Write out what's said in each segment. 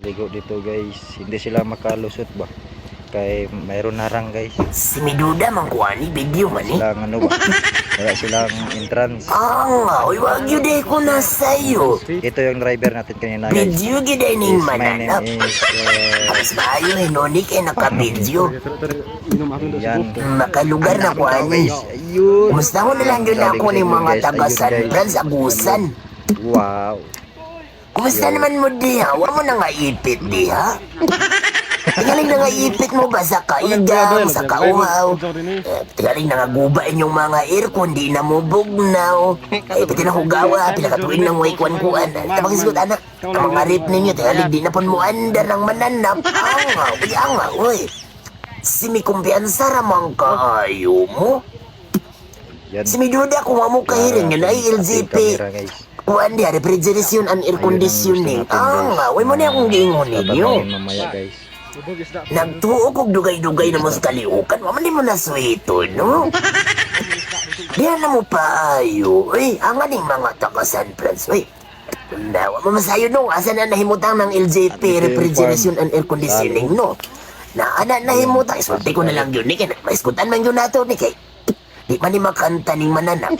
ligo dito guys. Hindi sila makalusot ba? Kay mayroon narang guys. Si Miduda mangkuani video man eh. Silang ano ba? Wala silang entrance. Uy, wag yun eh ko na sa'yo. Ito yung driver natin kanina guys. Video yun eh ning My name mananap. is Alas tayo eh, nonik eh naka-video. yan. Makalugar na ko ani. Ayun. Kumusta ko na lang yun ako ni mga taga San Franz Agusan. Wow. Kumusta naman mo diha? Wa mo na nga ipit diha? Tingaling na nga ipit mo ba sa kaigang, sa kauhaw? Tingaling na nga gubain yung mga aircon, di na mo bugnaw. Ay, pati na hugawa, pinakatuwing ng waikwan-kuan. Tapang isgot, anak, ang mga rip ninyo, tingaling di na pon mo andar ng mananap. Anga, uy. Simi kumpiyansa ramang kaayo mo. Yan. Simi duda kung mo kahiring yun ay LZP. Camera, guys. Kuan di, refrigeration and air conditioning. Uy mo na akong giingon ninyo. Tatanungin mamaya guys. Nagtuo kog dugay-dugay na mo sa kaliukan. Mamali mo na sweeto, no? Diyan na mo paayo. Uy, ang aning mga taga San Franz. Uy, nawa mo masayo no. Asa na nahimutang ng LJP, refrigeration and air conditioning, no? Ana nahimutang. Isulti ko na lang yun, ni kaya maiskutan man yun nato, ni kay. Di man ni makanta ning mananap.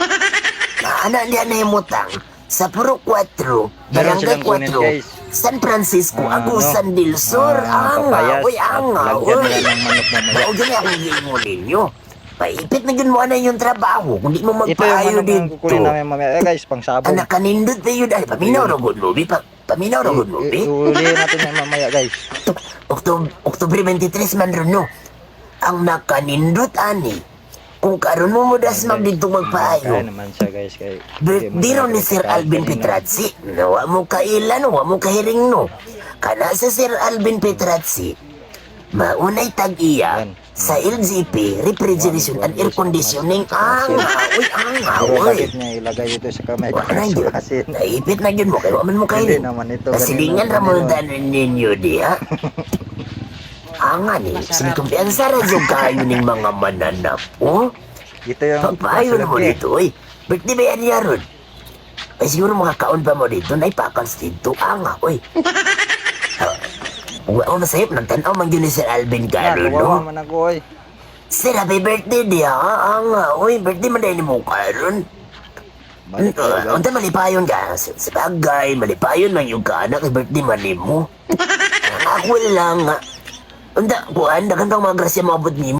Ana diyan nahimutang. Sa Puro 4, Barangay 4, San Francisco, Agusan del Sur. Uy, uy. Lagyan nila ng manok mamaya. Bago dyan akong giingon ninyo. Paipit na yun mo na yung trabaho. Kung di mo Ito yung magpaayo manok na dito. kukunin namin mamaya. Guys, pang sabon. Anak kanindot na yun. Ay, paminaw na good movie. Paminaw na good movie. Ulihin natin yan mamaya guys. Oktubre 23 man ron, no? Ang nakanindot, ani. Kung karon mo mudas magdintong Kaya magpaayo. naman siya guys. Kay, Di ron ni Sir Alvin Petrazzi. Wa mo kailan, wa mo kahiring, no? Kana sa Sir Alvin Petrazzi, maunay tag-iya sa LGP, refrigeration and air conditioning. Pero Uy. bakit niya ilagay ito sa kamay? Wa na yun. Kasi Naipit na yun mo. Kaya waman mo hindi kahiring. naman ito. Kasilingan ramundan ninyo di, ha? Ni, sinikumpiyansa ra yung kayo ng mga mananap, oh? Ito yung Pagpaayo na mo dito, oy. Birthday ba yan niya ron? Ay siguro mga kaon pa mo dito, naipakals dito, oy. Huwag ako masayip, nagtanaw man yun ni Sir Alvin Caro, Kawawa no? man ako eh. Sir, happy birthday di, ha? Oy, birthday man dahil ni mo karon. Unta malipayon ka, sa bagay, malipayon man yung kaanak, birthday man ni mo. Ako lang, unta, kuhan, dagan kang mga grasya maabot ni mo.